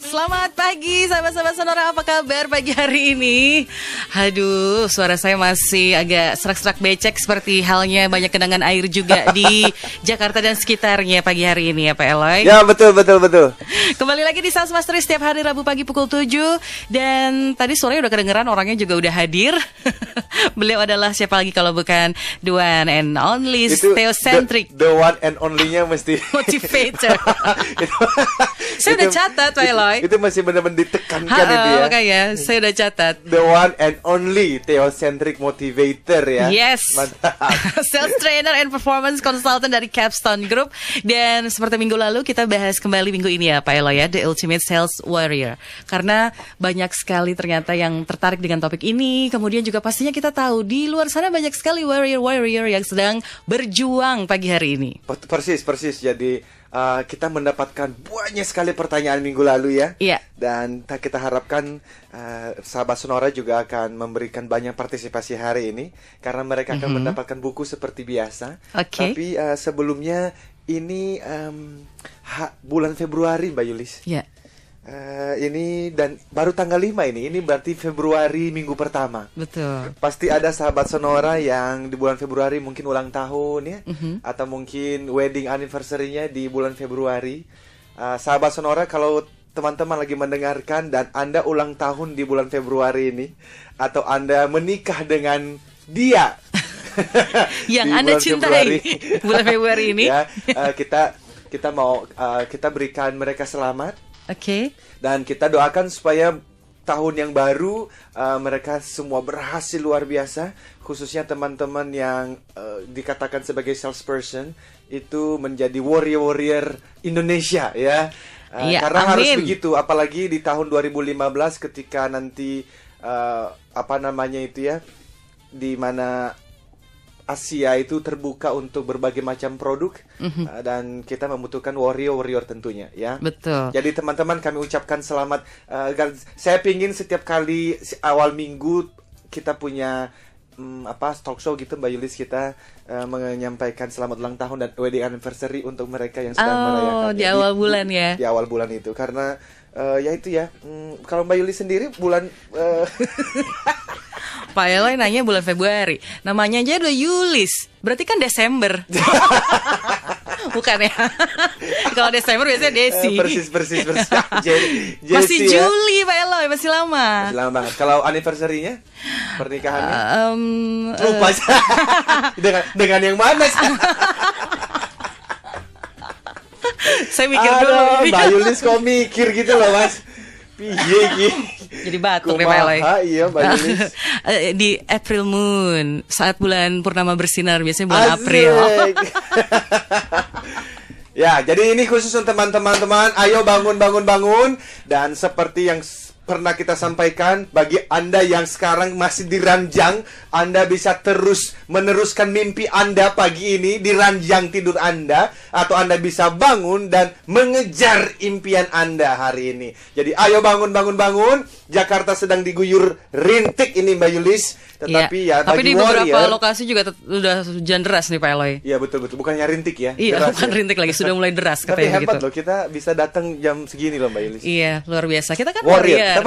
Selamat pagi sahabat-sahabat Sonora, apa kabar pagi hari ini? Aduh, suara saya masih agak serak-serak becek seperti halnya banyak genangan air juga di Jakarta dan sekitarnya pagi hari ini ya Pak Eloy. Ya betul. Kembali lagi di Sales Mastery setiap hari Rabu pagi pukul 7. Dan tadi suaranya udah kedengeran, orangnya juga udah hadir. Beliau adalah siapa lagi kalau bukan the one and only Theocentric. The one and only-nya mesti motivator. Saya udah catat Pak Eloy. Itu masih benar-benar ditekankan itu ya. Makanya saya udah catat. The one and only Theocentric Motivator ya. Yes. Mantap. Sales Trainer and Performance Consultant dari Capstone Group. Dan seperti minggu lalu kita bahas kembali minggu ini ya Pak Eloy ya, The Ultimate Sales Warrior. Karena banyak sekali ternyata yang tertarik dengan topik ini. Kemudian juga pastinya kita tahu di luar sana banyak sekali warrior yang sedang berjuang pagi hari ini. Persis. Jadi kita mendapatkan banyak sekali pertanyaan minggu lalu ya. Iya. Dan kita harapkan sahabat Sonora juga akan memberikan banyak partisipasi hari ini, karena mereka akan mendapatkan buku seperti biasa. Oke. Tapi sebelumnya ini bulan Februari Mbak Yulis. Iya. Ini dan baru tanggal 5 ini berarti Februari minggu pertama. Betul. Pasti ada sahabat Sonora yang di bulan Februari mungkin ulang tahun ya, atau mungkin wedding anniversary-nya di bulan Februari. Sahabat Sonora, kalau teman-teman lagi mendengarkan dan Anda ulang tahun di bulan Februari ini, atau Anda menikah dengan dia yang di Anda bulan cintai bulan Februari ini ya, kita mau kita berikan mereka selamat. Oke. Dan kita doakan supaya tahun yang baru mereka semua berhasil luar biasa. Khususnya teman-teman yang dikatakan sebagai salesperson itu menjadi warrior Indonesia ya. Karena harus begitu. Apalagi di tahun 2015 ketika nanti di mana Asia itu terbuka untuk berbagai macam produk, dan kita membutuhkan warrior tentunya ya. Betul. Jadi teman-teman, kami ucapkan selamat. Saya pingin setiap kali awal minggu kita punya talk show gitu Mbak Yulis, kita menyampaikan selamat ulang tahun dan wedding anniversary untuk mereka yang sedang merayakan di awal bulan ya. Di awal bulan itu karena kalau Mbak Yulis sendiri bulan Pak Eloy nanya bulan Februari. Namanya aja udah Yulis. Berarti kan Desember. Bukan ya? Kalau Desember biasanya Desi. Persis. Masih Juli Pak Eloy, masih lama. Masih lama banget. Kalau anniversary-nya? Pernikahannya? Lupa. dengan yang mana sih? Saya mikir dulu. Mbak Yulis kok mikir gitu loh Mas. Piye. Jadi batuk ya Pak Eloy. Iya Mbak Yulis. Di April Moon, saat bulan purnama bersinar, biasanya bulan April. Ya, jadi ini khusus untuk teman-teman. Ayo bangun. Dan seperti yang pernah kita sampaikan, bagi Anda yang sekarang masih diranjang, Anda bisa terus meneruskan mimpi Anda pagi ini di ranjang tidur Anda, atau Anda bisa bangun dan mengejar impian Anda hari ini. Jadi ayo bangun. Jakarta sedang diguyur rintik ini Mbak Yulis. Tetapi tapi di beberapa lokasi juga udah hujan deras nih Pak Eloy. Iya betul. Bukannya rintik ya. Iya, deras bukan ya. rintik lagi, sudah mulai deras katanya. Tapi hebat gitu loh, kita bisa datang jam segini loh Mbak Yulis. Iya, luar biasa. Kita kan warrior. warrior.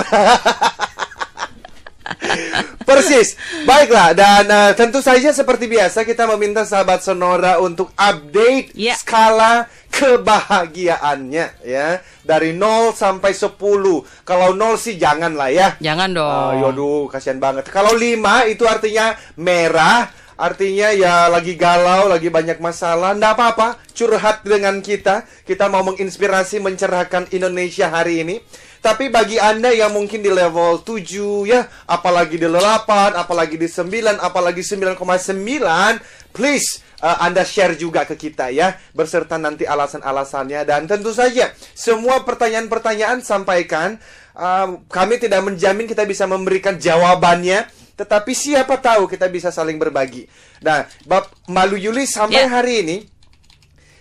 Persis. Baiklah, dan tentu saja seperti biasa kita meminta sahabat Sonora untuk update skala kebahagiaannya ya. Dari 0 sampai 10. Kalau 0 sih jangan lah ya. Jangan dong. Yoduh, kasihan banget. Kalau 5 itu artinya merah. Artinya ya lagi galau, lagi banyak masalah. Nggak apa-apa, curhat dengan kita. Kita mau menginspirasi, mencerahkan Indonesia hari ini. Tapi bagi Anda yang mungkin di level 7 ya, apalagi di 8, apalagi di 9, apalagi 9,9, please Anda share juga ke kita ya, berserta nanti alasan-alasannya. Dan tentu saja semua pertanyaan-pertanyaan sampaikan. Kami tidak menjamin kita bisa memberikan jawabannya, tetapi siapa tahu kita bisa saling berbagi. Nah, Mbak Malu Yulis sampai hari ini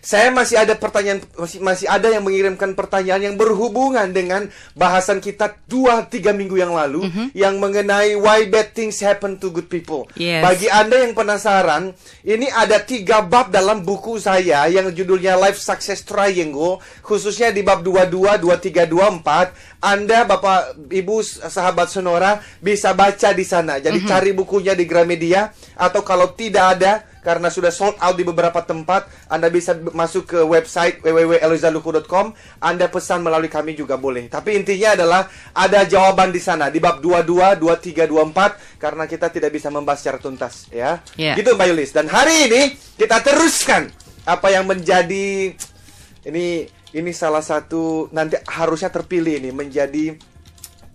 Saya masih ada pertanyaan, masih ada yang mengirimkan pertanyaan yang berhubungan dengan bahasan kita 2-3 minggu yang lalu, yang mengenai why bad things happen to good people. Yes. Bagi Anda yang penasaran, ini ada 3 bab dalam buku saya yang judulnya Life Success Triangle, khususnya di bab 22, 23, 24. Anda, Bapak, Ibu, sahabat Sonora, bisa baca di sana. Jadi cari bukunya di Gramedia, atau kalau tidak ada, karena sudah sold out di beberapa tempat, Anda bisa masuk ke website www.elizaluku.com. Anda pesan melalui kami juga boleh. Tapi intinya adalah ada jawaban di sana di bab 22, 23, 24, karena kita tidak bisa membahas secara tuntas, ya. Gitu Mbak Yulis. Dan hari ini kita teruskan apa yang menjadi ini salah satu, nanti harusnya terpilih ini menjadi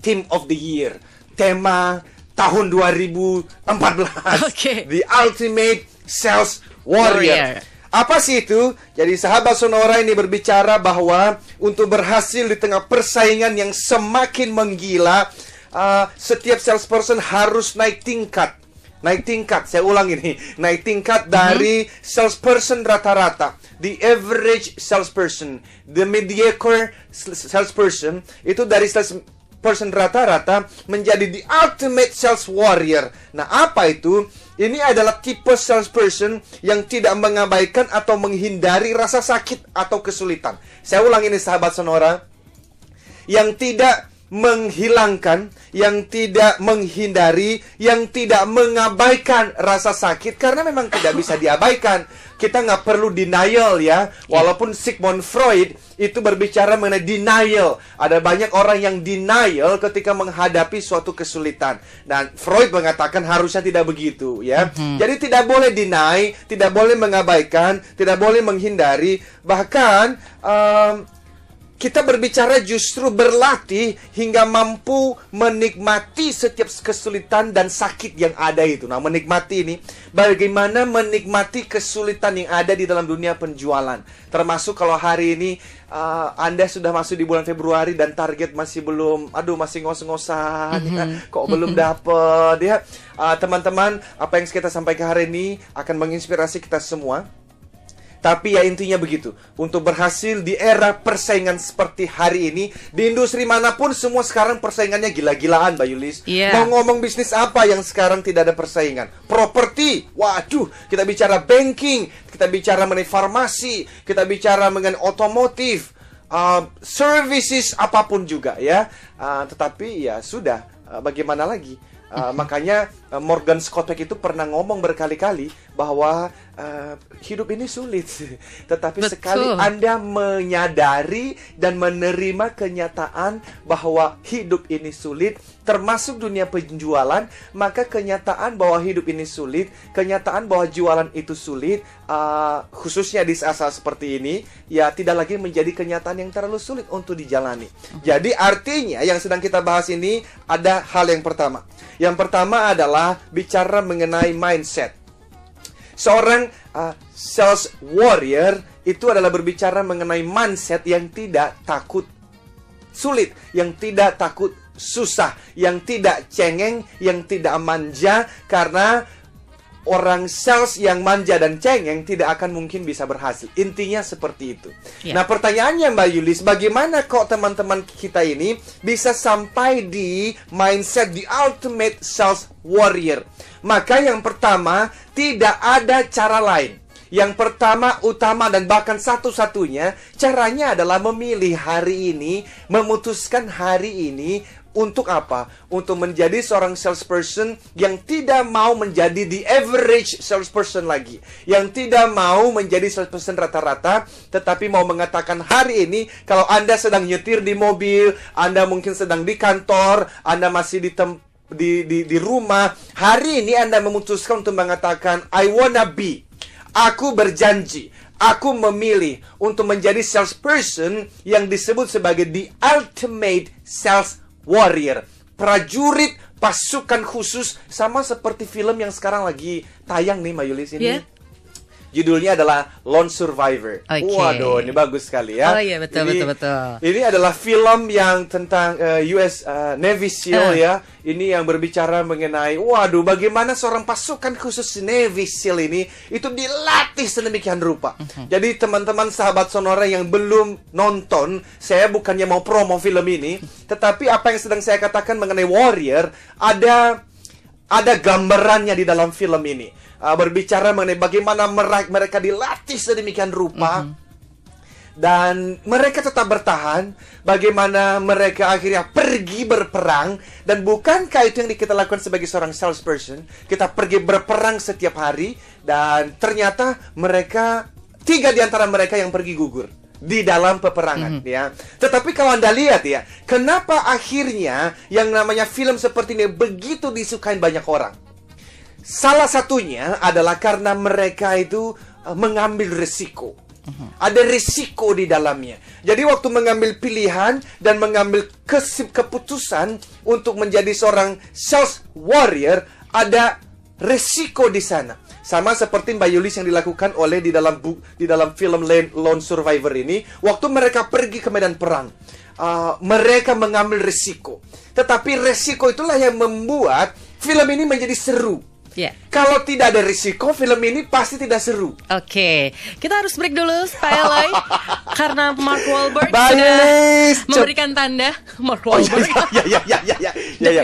Theme of the Year, tema tahun 2014. Okay. The Ultimate Sales Warrior. Apa sih itu? Jadi sahabat Sonora ini berbicara bahwa untuk berhasil di tengah persaingan yang semakin menggila, setiap salesperson harus naik tingkat. Naik tingkat, saya ulang ini, naik tingkat dari salesperson rata-rata. The average salesperson, the mediocre salesperson, itu dari salesperson rata-rata menjadi the ultimate sales warrior. Nah, apa itu? Ini adalah tipe salesperson yang tidak mengabaikan atau menghindari rasa sakit atau kesulitan. Saya ulang ini sahabat Sonora. Yang tidak menghilangkan, yang tidak menghindari, yang tidak mengabaikan rasa sakit, karena memang tidak bisa diabaikan. Kita nggak perlu denial, ya. Walaupun Sigmund Freud itu berbicara mengenai denial. Ada banyak orang yang denial ketika menghadapi suatu kesulitan. Dan Freud mengatakan harusnya tidak begitu, ya. Jadi tidak boleh deny, tidak boleh mengabaikan, tidak boleh menghindari. Bahkan kita berbicara justru berlatih hingga mampu menikmati setiap kesulitan dan sakit yang ada itu. Nah, menikmati ini, bagaimana menikmati kesulitan yang ada di dalam dunia penjualan. Termasuk kalau hari ini Anda sudah masuk di bulan Februari dan target masih belum, masih ngos-ngosan, ya. Kok belum dapet, ya. Teman-teman, apa yang kita sampaikan hari ini akan menginspirasi kita semua. Tapi ya intinya begitu. Untuk berhasil di era persaingan seperti hari ini, di industri manapun semua sekarang persaingannya gila-gilaan, Mbak Yulis. Mau ngomong bisnis apa yang sekarang tidak ada persaingan? Properti, waduh, kita bicara banking, kita bicara mengenai farmasi, kita bicara mengenai otomotif, services apapun juga, ya. Tetapi ya sudah, bagaimana lagi? Makanya Morgan Scott itu pernah ngomong berkali-kali bahwa hidup ini sulit. Tetapi sekali Anda menyadari dan menerima kenyataan bahwa hidup ini sulit, termasuk dunia penjualan, maka kenyataan bahwa hidup ini sulit, kenyataan bahwa jualan itu sulit, khususnya di saat-saat seperti ini, ya tidak lagi menjadi kenyataan yang terlalu sulit untuk dijalani. Jadi artinya yang sedang kita bahas ini ada hal yang pertama. Yang pertama adalah bicara mengenai mindset. Seorang sales warrior itu adalah berbicara mengenai mindset yang tidak takut sulit, yang tidak takut susah, yang tidak cengeng, yang tidak manja, karena orang sales yang manja dan cengeng tidak akan mungkin bisa berhasil. Intinya seperti itu. Nah, pertanyaannya Mbak Yulis, bagaimana kok teman-teman kita ini bisa sampai di mindset the ultimate sales warrior? Maka yang pertama, tidak ada cara lain. Yang pertama, utama, dan bahkan satu-satunya caranya adalah memilih hari ini, memutuskan hari ini. Untuk apa? Untuk menjadi seorang salesperson yang tidak mau menjadi the average salesperson lagi, yang tidak mau menjadi salesperson rata-rata, tetapi mau mengatakan hari ini, kalau Anda sedang nyetir di mobil, Anda mungkin sedang di kantor, Anda masih di rumah, hari ini Anda memutuskan untuk mengatakan I wanna be, aku berjanji, aku memilih untuk menjadi salesperson yang disebut sebagai the ultimate sales warrior, prajurit pasukan khusus, sama seperti film yang sekarang lagi tayang nih, Mbak Yulis ini. Judulnya adalah Lone Survivor. Waduh, ini bagus sekali ya. Oh iya, betul, betul. Ini adalah film yang tentang US Navy SEAL ya. Ini yang berbicara mengenai, waduh, bagaimana seorang pasukan khusus Navy SEAL ini itu dilatih sedemikian rupa. Jadi teman-teman sahabat Sonora yang belum nonton, saya bukannya mau promo film ini, tetapi apa yang sedang saya katakan mengenai warrior, ada gambarannya di dalam film ini. Berbicara mengenai bagaimana mereka dilatih sedemikian rupa, dan mereka tetap bertahan. Bagaimana mereka akhirnya pergi berperang. Dan bukankah itu yang kita lakukan sebagai seorang salesperson? Kita pergi berperang setiap hari, dan ternyata mereka, 3 di antara mereka yang pergi gugur di dalam peperangan ya. Tetapi kalau Anda lihat ya, kenapa akhirnya yang namanya film seperti ini begitu disukai banyak orang? Salah satunya adalah karena mereka itu mengambil risiko. Ada risiko di dalamnya. Jadi waktu mengambil pilihan dan mengambil keputusan untuk menjadi seorang sales warrior, ada risiko di sana. Sama seperti Mbak Yulis yang dilakukan oleh di dalam film Lone Survivor ini. Waktu mereka pergi ke medan perang, mereka mengambil risiko. Tetapi risiko itulah yang membuat film ini menjadi seru. Yeah. Kalau tidak ada risiko, film ini pasti tidak seru. Oke, kita harus break dulu, Pak Eloy, karena Mark Wahlberg sudah memberikan tanda. Mark Wahlberg. Ya.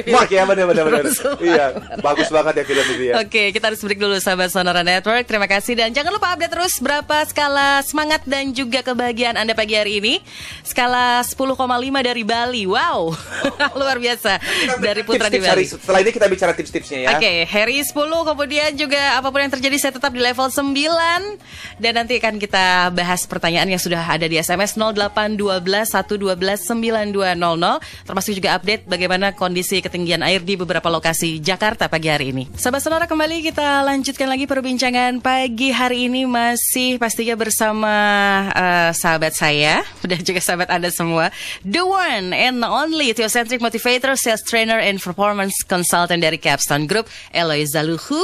Mark ya, benar. Iya, bagus banget ya film itu ya. Oke, kita harus break dulu, sahabat Sonora Network. Terima kasih, dan jangan lupa update terus berapa skala semangat dan juga kebahagiaan Anda pagi hari ini. Skala 10,5 dari Bali. Wow, luar biasa. Dari Putra di Bali. Setelah ini kita bicara tips-tipsnya ya. Oke, Harry 10, kemudian juga apapun yang terjadi saya tetap di level 9. Dan nanti akan kita bahas pertanyaan yang sudah ada di SMS 0812 112 9200, termasuk juga update bagaimana kondisi ketinggian air di beberapa lokasi Jakarta pagi hari ini. Sahabat Sonora, kembali kita lanjutkan lagi perbincangan pagi hari ini, masih pastinya bersama sahabat saya dan juga sahabat Anda semua, the one and only Theocentric Motivator, Sales Trainer and Performance Consultant dari Capstone Group, Eloy Zaluhu.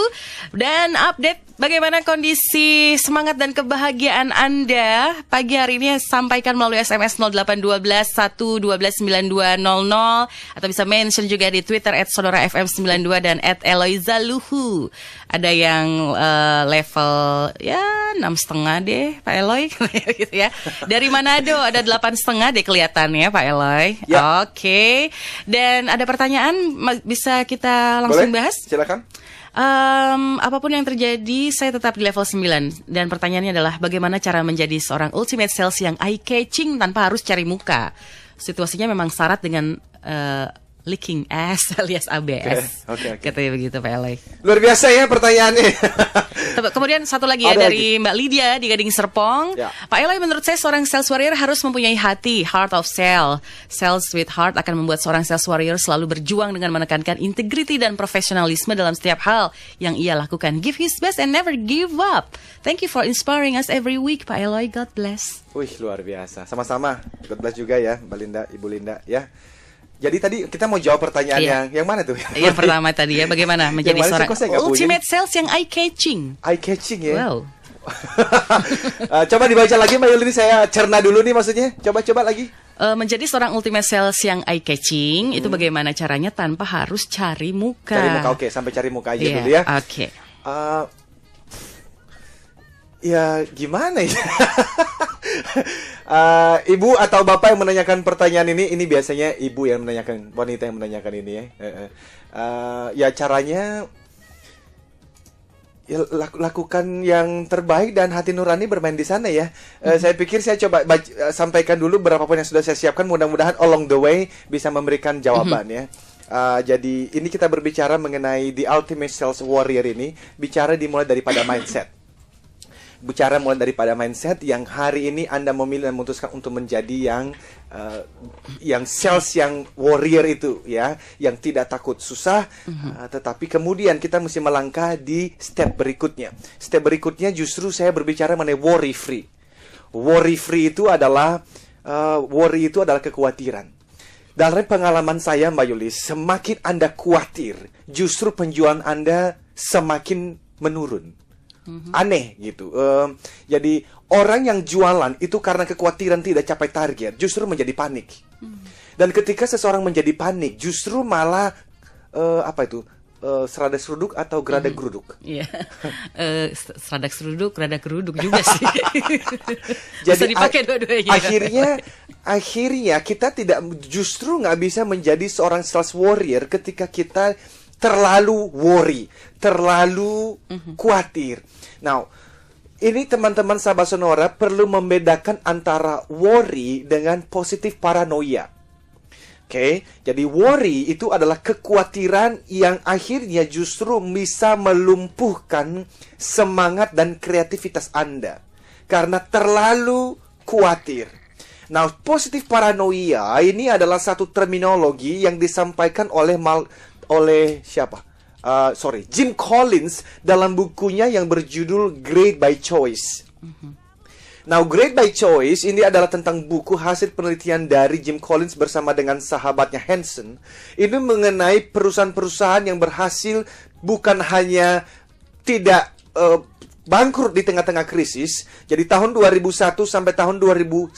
Dan update bagaimana kondisi semangat dan kebahagiaan Anda pagi hari ini, sampaikan melalui SMS 0812 112 9200, atau bisa mention juga di Twitter @SonoraFM92 dan @EloyZaluhu. Ada yang level ya 6,5 deh Pak Eloy gitu ya. Dari Manado ada 8,5 deh kelihatannya Pak Eloy. Ya. Oke. Dan ada pertanyaan bisa kita langsung bahas? Silakan. Apapun yang terjadi, saya tetap di level 9. Dan pertanyaannya adalah bagaimana cara menjadi seorang ultimate sales yang eye-catching tanpa harus cari muka. Situasinya memang syarat dengan leaking ass alias ABS. Oke. Katanya begitu Pak Eloy. Luar biasa ya pertanyaannya. Kemudian satu lagi ya, dari Mbak Lydia di Gading Serpong. Ya. Pak Eloy, menurut saya seorang sales warrior harus mempunyai hati, heart of sale. Sales with heart akan membuat seorang sales warrior selalu berjuang dengan menekankan integriti dan profesionalisme dalam setiap hal yang ia lakukan. Give his best and never give up. Thank you for inspiring us every week, Pak Eloy. God bless. Wih, luar biasa. Sama-sama. God bless juga ya, Mbak Linda, Ibu Linda ya. Jadi tadi kita mau jawab pertanyaan yang mana tuh? Yang pertama tadi ya, bagaimana menjadi seorang ultimate sales yang eye-catching. Eye-catching ya? Wow. Coba dibaca lagi Mbak Yuli, saya cerna dulu nih maksudnya. Coba lagi. Menjadi seorang ultimate sales yang eye-catching, itu bagaimana caranya tanpa harus cari muka. Cari muka, oke. Sampai cari muka aja dulu ya. Oke. Ya gimana ya? Ibu atau bapak yang menanyakan pertanyaan ini biasanya ibu yang menanyakan, wanita yang menanyakan ini ya. Ya caranya ya lakukan yang terbaik dan hati nurani bermain di sana ya. Saya pikir saya coba sampaikan dulu berapapun yang sudah saya siapkan, mudah-mudahan along the way bisa memberikan jawaban ya. Jadi ini kita berbicara mengenai the ultimate sales warrior ini, bicara dimulai daripada mindset. Bicara mulai daripada mindset yang hari ini Anda memilih dan memutuskan untuk menjadi yang sales yang warrior itu ya, yang tidak takut susah, tetapi kemudian kita mesti melangkah di step berikutnya. Step berikutnya justru saya berbicara mengenai worry free. Worry free itu adalah kekhawatiran. Dalam pengalaman saya Mbak Yulis, semakin Anda khawatir, justru penjualan Anda semakin menurun. aneh gitu. Jadi orang yang jualan itu karena kekhawatiran tidak capai target justru menjadi panik. Dan ketika seseorang menjadi panik justru malah serada seruduk atau gerada geruduk. Iya. Serada seruduk, gerada geruduk juga sih. Jadi bisa dipakai dua-duanya. Akhirnya kita justru nggak bisa menjadi seorang sales warrior ketika kita terlalu worry, terlalu khawatir. Now, ini teman-teman sahabat Sonora perlu membedakan antara worry dengan positif paranoia. Oke, jadi worry itu adalah kekhawatiran yang akhirnya justru bisa melumpuhkan semangat dan kreativitas Anda karena terlalu khawatir. Nah, positif paranoia ini adalah satu terminologi yang disampaikan oleh Jim Collins dalam bukunya yang berjudul Great by Choice. Now, Great by Choice ini adalah tentang buku hasil penelitian dari Jim Collins bersama dengan sahabatnya Hansen. Ini mengenai perusahaan-perusahaan yang berhasil bukan hanya tidak bangkrut di tengah-tengah krisis. Jadi tahun 2001 sampai tahun 2011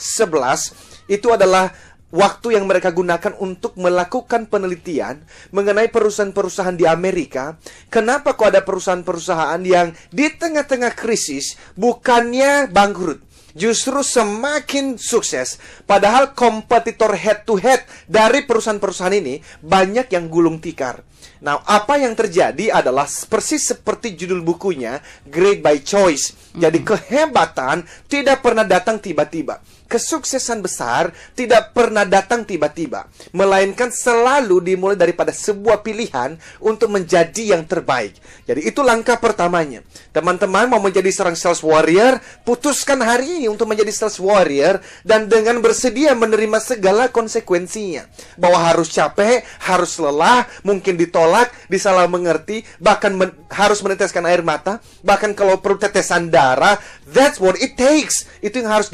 itu adalah waktu yang mereka gunakan untuk melakukan penelitian mengenai perusahaan-perusahaan di Amerika. Kenapa kok ada perusahaan-perusahaan yang di tengah-tengah krisis bukannya bangkrut, justru semakin sukses. Padahal kompetitor head-to-head dari perusahaan-perusahaan ini banyak yang gulung tikar. Nah, apa yang terjadi adalah persis seperti judul bukunya, Great by Choice. Jadi kehebatan tidak pernah datang tiba-tiba. Kesuksesan besar tidak pernah datang tiba-tiba, melainkan selalu dimulai daripada sebuah pilihan untuk menjadi yang terbaik. Jadi itu langkah pertamanya. Teman-teman mau menjadi seorang sales warrior, putuskan hari ini untuk menjadi sales warrior dan dengan bersedia menerima segala konsekuensinya. Bahwa harus capek, harus lelah, mungkin ditolak, disalah mengerti, bahkan harus meneteskan air mata, bahkan kalau perlu tetesan darah. That's what it takes. Itu yang harus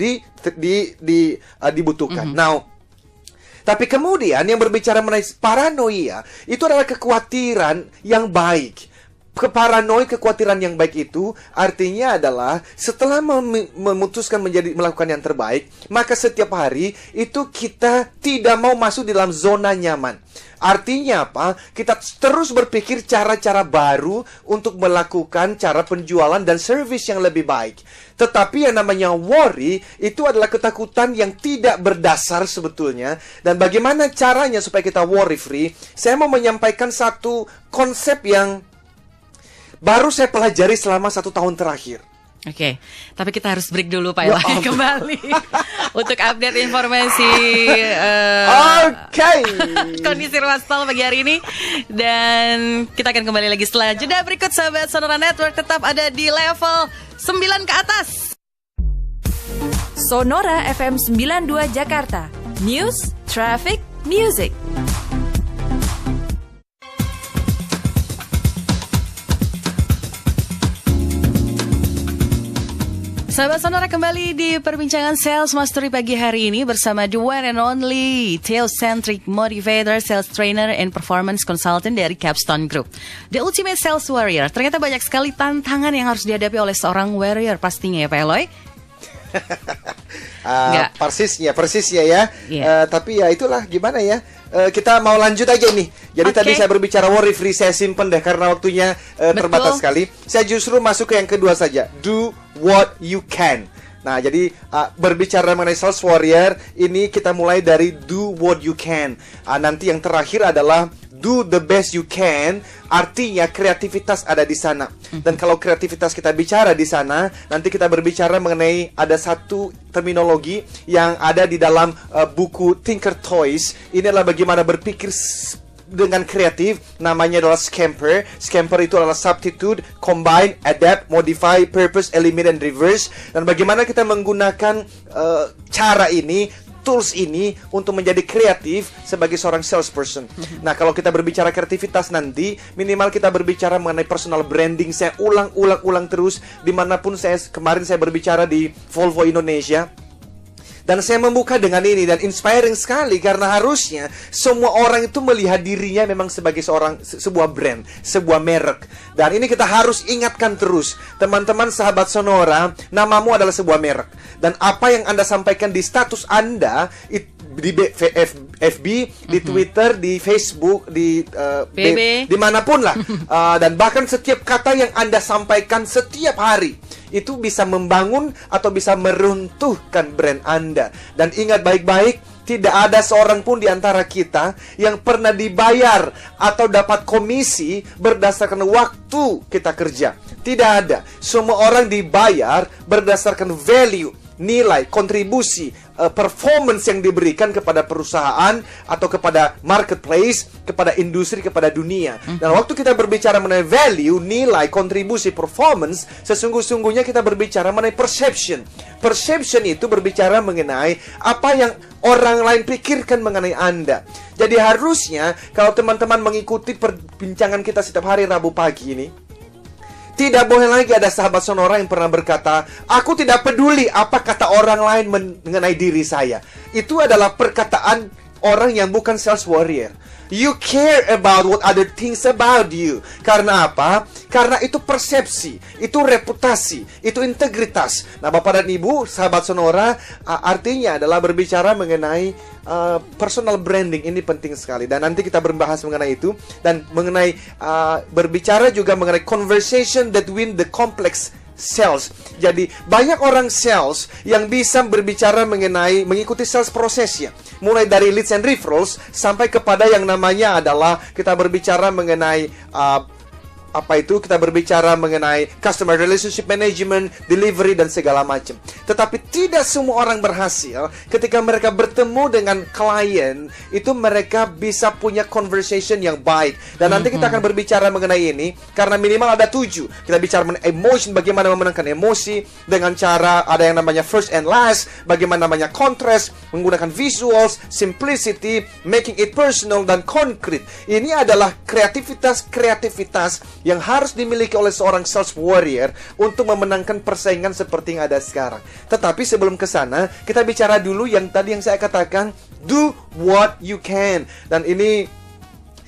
dibutuhkan. Now, tapi kemudian yang berbicara mengenai paranoia itu adalah kekhawatiran yang baik. Kekhawatiran yang baik itu artinya adalah setelah memutuskan melakukan yang terbaik, maka setiap hari itu kita tidak mau masuk di dalam zona nyaman. Artinya apa? Kita terus berpikir cara-cara baru untuk melakukan cara penjualan dan service yang lebih baik. Tetapi yang namanya worry itu adalah ketakutan yang tidak berdasar sebetulnya. Dan bagaimana caranya supaya kita worry free? Saya mau menyampaikan satu konsep yang baru saya pelajari selama 1 tahun terakhir. Oke, tapi kita harus break dulu Pak Eloy kembali untuk update informasi kondisi ruas tol pagi hari ini. Dan kita akan kembali lagi setelah jeda berikut. Sahabat Sonora Network tetap ada di level 9 ke atas. Sonora FM 92 Jakarta. News, Traffic, Music. Sahabat Sonora, kembali di perbincangan Sales Mastery pagi hari ini bersama the one and only Theocentric Motivator, Sales Trainer, and Performance Consultant dari Capstone Group. The Ultimate Sales Warrior. Ternyata banyak sekali tantangan yang harus dihadapi oleh seorang warrior pastinya ya Pak Eloy. Persisnya ya. Yeah. Tapi ya itulah gimana ya. Kita mau lanjut aja nih. Jadi tadi saya berbicara worry free, saya simpen deh karena waktunya terbatas sekali. Saya justru masuk ke yang kedua saja. Do what you can. Nah, jadi berbicara mengenai sales warrior, ini kita mulai dari do what you can. Nanti yang terakhir adalah do the best you can. Artinya kreativitas ada di sana. Dan kalau kreativitas kita bicara di sana, nanti kita berbicara mengenai ada satu terminologi yang ada di dalam buku Tinker Toys. Ini adalah bagaimana berpikir dengan kreatif. Namanya adalah scamper. Scamper itu adalah substitute, combine, adapt, modify, purpose, eliminate, and reverse. Dan bagaimana kita menggunakan cara ini, tools ini untuk menjadi kreatif sebagai seorang salesperson. Nah, kalau kita berbicara kreativitas nanti, minimal kita berbicara mengenai personal branding. Saya ulang terus dimanapun kemarin saya berbicara di Volvo Indonesia. Dan saya membuka dengan ini dan inspiring sekali karena harusnya semua orang itu melihat dirinya memang sebagai sebuah brand, sebuah merek. Dan ini kita harus ingatkan terus, teman-teman sahabat Sonora, namamu adalah sebuah merek. Dan apa yang Anda sampaikan di status Anda di FB, di Twitter, di Facebook, di dimanapun lah, dan bahkan setiap kata yang Anda sampaikan setiap hari itu bisa membangun atau bisa meruntuhkan brand Anda. Dan ingat baik-baik, tidak ada seorang pun di antara kita yang pernah dibayar atau dapat komisi berdasarkan waktu kita kerja. Tidak ada. Semua orang dibayar berdasarkan value, nilai, kontribusi, performance yang diberikan kepada perusahaan atau kepada marketplace, kepada industri, kepada dunia. Dan waktu kita berbicara mengenai value, nilai, kontribusi, performance, sesungguhnya kita berbicara mengenai perception. Perception itu berbicara mengenai apa yang orang lain pikirkan mengenai Anda. Jadi harusnya kalau teman-teman mengikuti perbincangan kita setiap hari Rabu pagi ini, tidak boleh lagi ada sahabat Sonora yang pernah berkata, aku tidak peduli apa kata orang lain mengenai diri saya. Itu adalah perkataan orang yang bukan sales warrior. You care about what other things about you. Karena apa? Karena itu persepsi, itu reputasi, itu integritas. Nah, Bapak dan Ibu, sahabat Sonora, artinya adalah berbicara mengenai personal branding. Ini penting sekali. Dan nanti kita berbahas mengenai itu. Dan mengenai berbicara juga mengenai conversation that win the complex sales. Jadi banyak orang sales yang bisa berbicara mengenai mengikuti sales prosesnya, mulai dari leads and referrals sampai kepada yang namanya adalah kita berbicara mengenai kita berbicara mengenai customer relationship management, delivery, dan segala macam. Tetapi tidak semua orang berhasil ketika mereka bertemu dengan klien, itu mereka bisa punya conversation yang baik. Dan nanti kita akan berbicara mengenai ini, karena minimal ada 7. Kita bicara mengenai emotion, bagaimana memenangkan emosi, dengan cara ada yang namanya first and last, bagaimana namanya contrast, menggunakan visuals, simplicity, making it personal, dan concrete. Ini adalah kreativitas yang harus dimiliki oleh seorang sales warrior untuk memenangkan persaingan seperti yang ada sekarang. Tetapi sebelum ke sana, kita bicara dulu yang tadi yang saya katakan, do what you can. Dan ini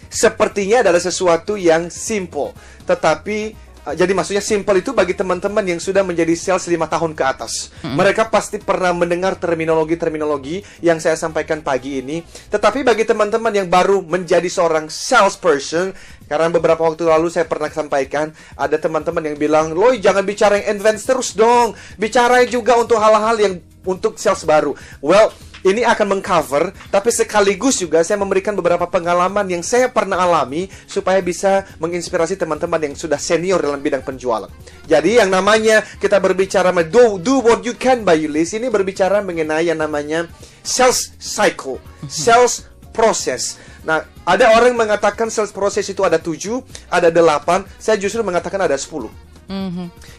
sepertinya adalah sesuatu yang simple. Tetapi jadi maksudnya simple itu bagi teman-teman yang sudah menjadi sales 5 tahun ke atas. Mereka pasti pernah mendengar terminologi-terminologi yang saya sampaikan pagi ini. Tetapi bagi teman-teman yang baru menjadi seorang salesperson, karena beberapa waktu lalu saya pernah sampaikan, ada teman-teman yang bilang, "Loy, jangan bicara yang advance terus dong. Bicara juga untuk hal-hal yang untuk sales baru." Well, ini akan mengcover, tapi sekaligus juga saya memberikan beberapa pengalaman yang saya pernah alami supaya bisa menginspirasi teman-teman yang sudah senior dalam bidang penjualan. Jadi yang namanya kita berbicara do what you can by Yulis, ini berbicara mengenai yang namanya sales cycle, sales process. Nah, ada orang mengatakan sales process itu ada 7, ada 8, saya justru mengatakan ada 10.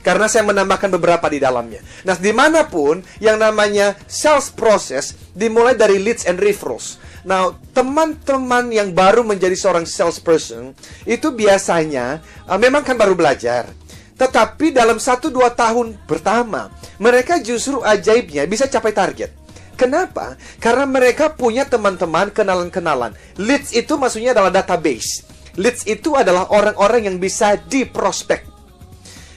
Karena saya menambahkan beberapa di dalamnya. Nah, dimanapun yang namanya sales process dimulai dari leads and referrals. Nah, teman-teman yang baru menjadi seorang salesperson itu biasanya memang kan baru belajar. Tetapi dalam 1-2 tahun pertama, mereka justru ajaibnya bisa capai target. Kenapa? Karena mereka punya teman-teman, kenalan-kenalan. Leads itu maksudnya adalah database. Leads itu adalah orang-orang yang bisa diprospek.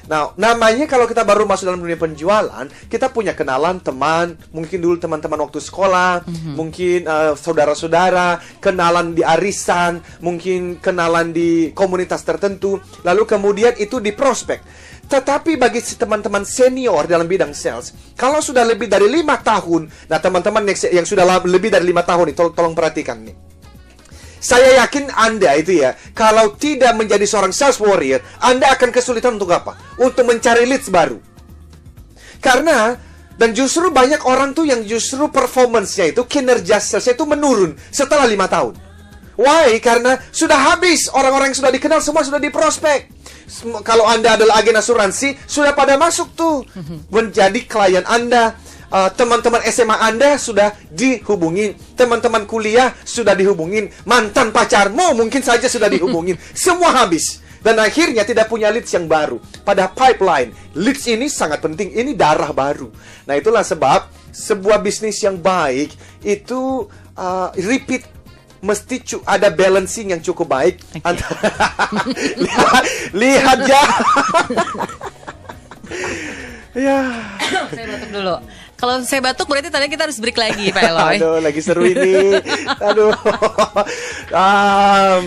Nah, namanya kalau kita baru masuk dalam dunia penjualan, kita punya kenalan, teman, mungkin dulu teman-teman waktu sekolah, mungkin saudara-saudara, kenalan di arisan, mungkin kenalan di komunitas tertentu, lalu kemudian itu di prospek. Tetapi bagi teman-teman senior dalam bidang sales, kalau sudah lebih dari 5 tahun, nah teman-teman yang sudah lebih dari 5 tahun, tolong perhatikan nih. Saya yakin Anda itu ya, kalau tidak menjadi seorang sales warrior, Anda akan kesulitan untuk apa? Untuk mencari leads baru. Karena, dan justru banyak orang tuh yang justru performance-nya itu, kinerja salesnya itu menurun setelah 5 tahun. Why? Karena sudah habis, orang-orang yang sudah dikenal semua sudah diprospek. Kalau Anda adalah agen asuransi, sudah pada masuk tuh menjadi klien Anda. Teman-teman SMA Anda sudah dihubungin, teman-teman kuliah sudah dihubungin, mantan pacarmu mungkin saja sudah dihubungin. Semua habis. Dan akhirnya tidak punya leads yang baru. Pada pipeline, leads ini sangat penting. Ini darah baru. Nah, itulah sebab sebuah bisnis yang baik itu repeat, mesti ada balancing yang cukup baik. Lihat ya. Ya. Saya batuk dulu. Kalau saya batuk berarti tadi kita harus break lagi, Pak Eloy. Aduh, lagi seru ini. Aduh.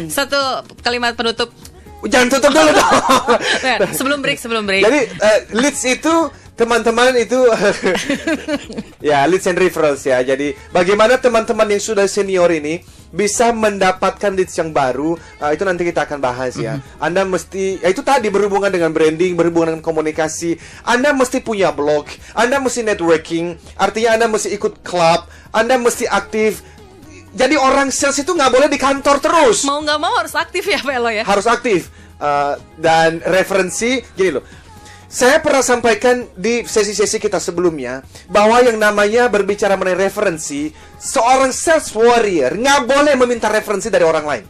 Satu kalimat penutup. Jangan tutup dulu dong. Sebelum break. Jadi leads itu teman-teman itu ya, leads and referrals ya. Jadi bagaimana teman-teman yang sudah senior ini bisa mendapatkan leads yang baru, itu nanti kita akan bahas ya. Anda mesti, ya itu tadi, berhubungan dengan branding, berhubungan dengan komunikasi. Anda mesti punya blog, Anda mesti networking, artinya Anda mesti ikut klub, Anda mesti aktif. Jadi orang sales itu nggak boleh di kantor terus. Mau nggak mau harus aktif ya, Pak Eloy ya. Harus aktif. Dan referensi, gini loh. Saya pernah sampaikan di sesi-sesi kita sebelumnya bahwa yang namanya berbicara mengenai referensi, seorang sales warrior nggak boleh meminta referensi dari orang lain.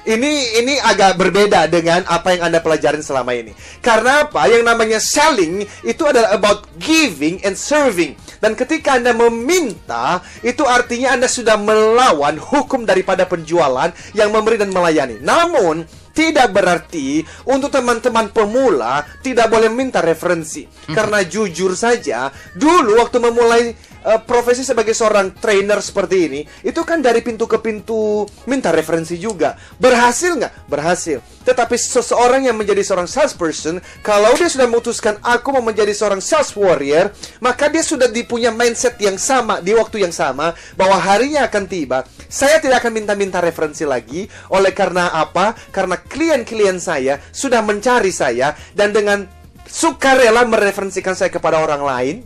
Ini agak berbeda dengan apa yang Anda pelajarin selama ini. Karena apa? Yang namanya selling itu adalah about giving and serving. Dan ketika Anda meminta, itu artinya Anda sudah melawan hukum daripada penjualan yang memberi dan melayani. Namun tidak berarti untuk teman-teman pemula tidak boleh minta referensi. Karena jujur saja, dulu waktu memulai profesi sebagai seorang trainer seperti ini, itu kan dari pintu ke pintu minta referensi juga. Berhasil nggak? Berhasil. Tetapi seseorang yang menjadi seorang salesperson, kalau dia sudah memutuskan aku mau menjadi seorang sales warrior, maka dia sudah dipunya mindset yang sama di waktu yang sama, bahwa harinya akan tiba, saya tidak akan minta-minta referensi lagi. Oleh karena apa? Karena klien-klien saya sudah mencari saya dan dengan sukarela mereferensikan saya kepada orang lain.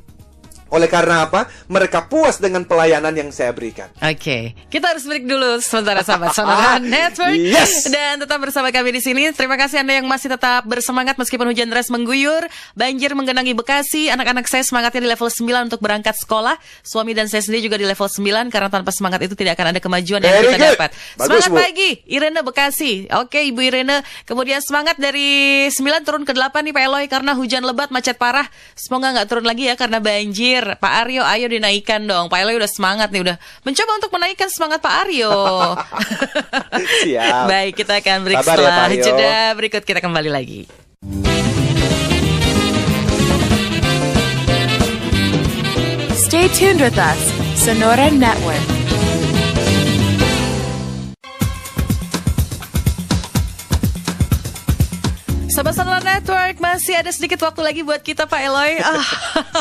Oleh karena apa? Mereka puas dengan pelayanan yang saya berikan. Oke, kita harus break dulu sementara, sahabat Sonora Network. Yes. Dan tetap bersama kami di sini. Terima kasih Anda yang masih tetap bersemangat meskipun hujan deras mengguyur, banjir menggenangi Bekasi. Anak-anak saya semangatnya di level 9 untuk berangkat sekolah. Suami dan saya sendiri juga di level 9 karena tanpa semangat itu tidak akan ada kemajuan yang Very kita good. dapat. Bagus, Semangat Bu. pagi, Irene Bekasi. Oke, Ibu Irene. Kemudian semangat dari 9 turun ke 8 nih Pak Eloy karena hujan lebat, macet parah. Semoga nggak turun lagi ya karena banjir. Pak Aryo, ayo dinaikkan dong. Pak Eloy udah semangat nih, udah mencoba untuk menaikkan semangat Pak Aryo. Siap. Baik, kita akan break Sabar ya, setelah Pak Aryo. jeda berikut, kita kembali lagi. Stay tuned with us, Sonora Network. Sahabat Sonora Network, masih ada sedikit waktu lagi buat kita Pak Eloy.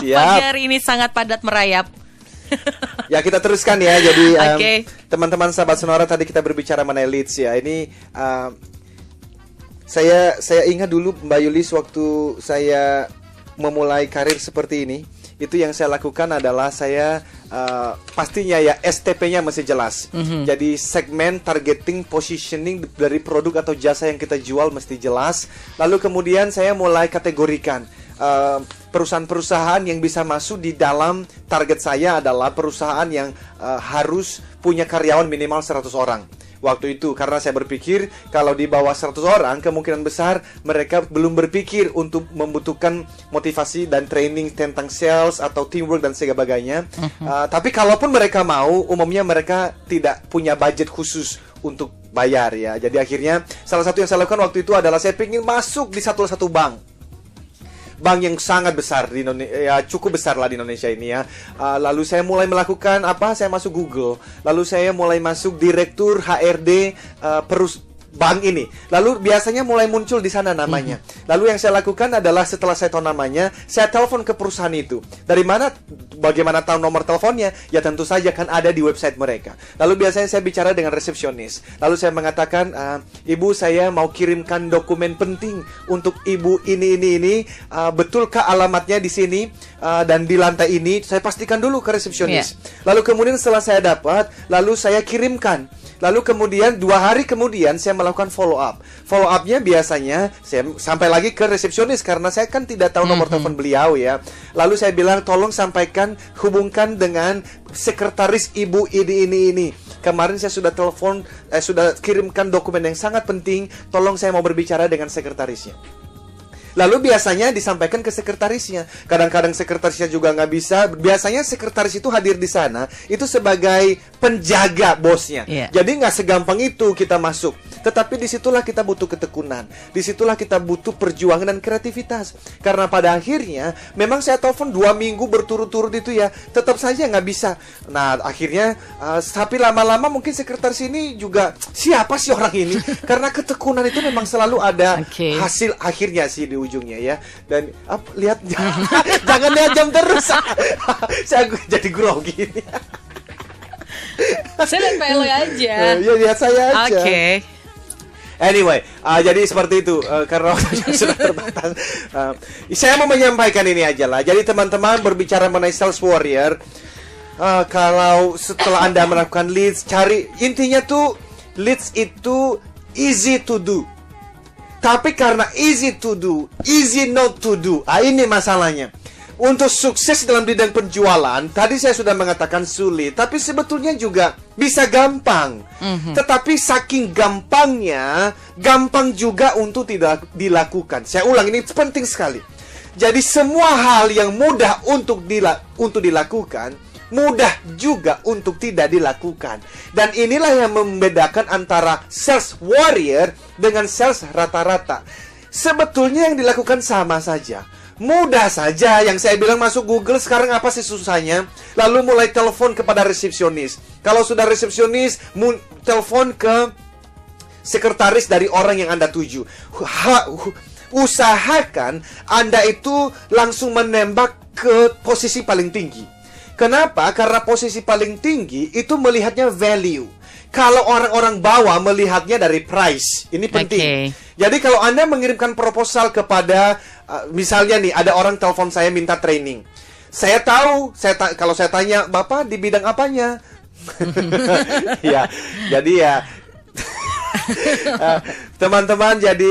Siap. Pagi hari ini sangat padat merayap. Ya, kita teruskan ya. Jadi Oke. teman-teman sahabat Sonora, tadi kita berbicara mengenai leads ya. Ini saya ingat dulu Mbak Yulis waktu saya memulai karir seperti ini. Itu yang saya lakukan adalah saya pastinya ya STP-nya masih jelas. Jadi segmen, targeting, positioning dari produk atau jasa yang kita jual mesti jelas. Lalu kemudian saya mulai kategorikan perusahaan-perusahaan yang bisa masuk di dalam target saya adalah perusahaan yang harus punya karyawan minimal 100 orang. Waktu itu karena saya berpikir kalau di bawah 100 orang kemungkinan besar mereka belum berpikir untuk membutuhkan motivasi dan training tentang sales atau teamwork dan sebagainya. Tapi kalaupun mereka mau, umumnya mereka tidak punya budget khusus untuk bayar ya. Jadi akhirnya salah satu yang saya lakukan waktu itu adalah saya ingin masuk di satu bank yang sangat besar di Indonesia, ya cukup besar lah di Indonesia ini ya. Lalu saya mulai melakukan apa? Saya masuk Google. Lalu saya mulai masuk direktur HRD bank ini. Lalu biasanya mulai muncul di sana namanya. Lalu yang saya lakukan adalah setelah saya tahu namanya, saya telepon ke perusahaan itu. Dari mana? Bagaimana tahu nomor teleponnya? Ya tentu saja kan ada di website mereka. Lalu biasanya saya bicara dengan resepsionis. Lalu saya mengatakan, Ibu, saya mau kirimkan dokumen penting untuk Ibu ini. Betulkah alamatnya di sini dan di lantai ini? Saya pastikan dulu ke resepsionis. Lalu kemudian setelah saya dapat, lalu saya kirimkan. Lalu kemudian 2 hari kemudian saya melakukan follow up. Follow up-nya biasanya saya sampai lagi ke resepsionis karena saya kan tidak tahu nomor telepon beliau ya. Lalu saya bilang tolong sampaikan, hubungkan dengan sekretaris Ibu ini. Kemarin saya sudah telepon, sudah kirimkan dokumen yang sangat penting. Tolong saya mau berbicara dengan sekretarisnya. Lalu biasanya disampaikan ke sekretarisnya. Kadang-kadang sekretarisnya juga nggak bisa. Biasanya sekretaris itu hadir di sana itu sebagai penjaga bosnya. Jadi nggak segampang itu kita masuk. Tetapi disitulah kita butuh ketekunan. Disitulah kita butuh perjuangan dan kreativitas. Karena pada akhirnya memang saya telepon 2 minggu berturut-turut itu ya, tetap saja nggak bisa. Nah akhirnya tapi lama-lama mungkin sekretaris ini juga siapa sih orang ini? Karena ketekunan itu memang selalu ada hasil akhirnya sih di ujungnya ya. Dan lihat jangan lihat jam terus. Saya jadi grogi ini. Saya lihat Pak Eloy aja. Ya lihat saya aja. Anyway, jadi seperti itu karena waktunya sudah terbatas. Saya mau menyampaikan ini aja lah. Jadi teman-teman berbicara mengenai sales warrior, kalau setelah Anda melakukan leads, cari intinya tuh leads itu easy to do. Tapi karena easy to do, easy not to do. Ini masalahnya. Untuk sukses dalam bidang penjualan, tadi saya sudah mengatakan sulit, tapi sebetulnya juga bisa gampang. Tetapi saking gampangnya, gampang juga untuk tidak dilakukan. Saya ulang, ini penting sekali. Jadi semua hal yang mudah untuk dilakukan, mudah juga untuk tidak dilakukan. Dan inilah yang membedakan antara sales warrior dengan sales rata-rata. Sebetulnya yang dilakukan sama saja. Mudah saja, yang saya bilang masuk Google sekarang apa sih susahnya? Lalu mulai telepon kepada resepsionis. Kalau sudah resepsionis, telepon ke sekretaris dari orang yang Anda tuju. Usahakan Anda itu langsung menembak ke posisi paling tinggi. Kenapa? Karena posisi paling tinggi itu melihatnya value. Kalau orang-orang bawah melihatnya dari price. Ini penting. Jadi kalau Anda mengirimkan proposal kepada misalnya nih ada orang telepon saya minta training. Saya tahu, kalau saya tanya, "Bapak di bidang apanya?" Ya, jadi ya teman-teman, jadi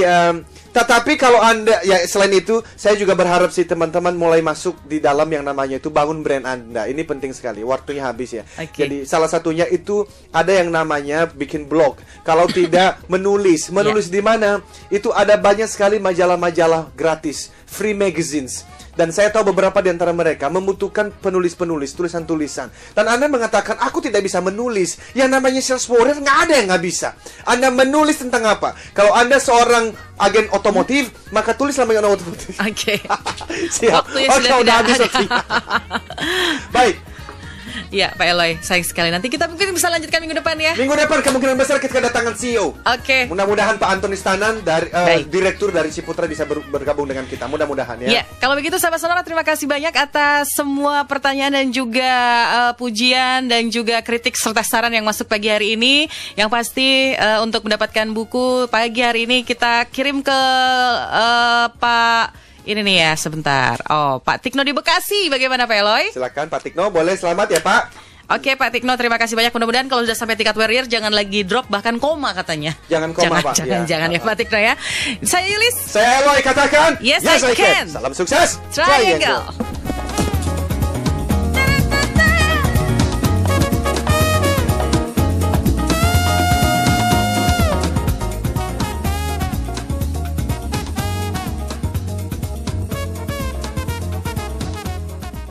tetapi kalau Anda, ya selain itu, saya juga berharap sih teman-teman mulai masuk di dalam yang namanya itu bangun brand Anda. Ini penting sekali, waktunya habis ya. Jadi salah satunya itu ada yang namanya bikin blog. Kalau tidak menulis di mana? Itu ada banyak sekali majalah-majalah gratis, free magazines. Dan saya tahu beberapa di antara mereka membutuhkan penulis-penulis, tulisan-tulisan. Dan Anda mengatakan, aku tidak bisa menulis. Yang namanya sales warrior, nggak ada yang nggak bisa. Anda menulis tentang apa? Kalau Anda seorang agen otomotif, maka tulis namanya otomotif. Siap. Waktunya sudah tidak habis. Baik. Ya, Pak Eloy, sayang sekali. Nanti kita mungkin bisa lanjutkan minggu depan ya. Minggu depan kemungkinan besar kita kedatangan CEO. Mudah-mudahan Pak Antoni Stanan dari direktur dari Ciputra bisa bergabung dengan kita. Mudah-mudahan ya. Ya, kalau begitu sahabat Sonora, terima kasih banyak atas semua pertanyaan dan juga pujian dan juga kritik serta saran yang masuk pagi hari ini. Yang pasti untuk mendapatkan buku pagi hari ini kita kirim ke Pak ini nih ya, sebentar. Pak Tikno di Bekasi, bagaimana Pak Eloy? Silakan Pak Tikno, boleh selamat ya Pak. Oke Pak Tikno, terima kasih banyak. Mudah-mudahan kalau sudah sampai tingkat warrior jangan lagi drop, bahkan koma katanya. Jangan koma Pak. Jangan ya Pak Tikno ya. Saya Yulis. Saya Eloy, katakan Yes I can. Salam sukses. Triangle.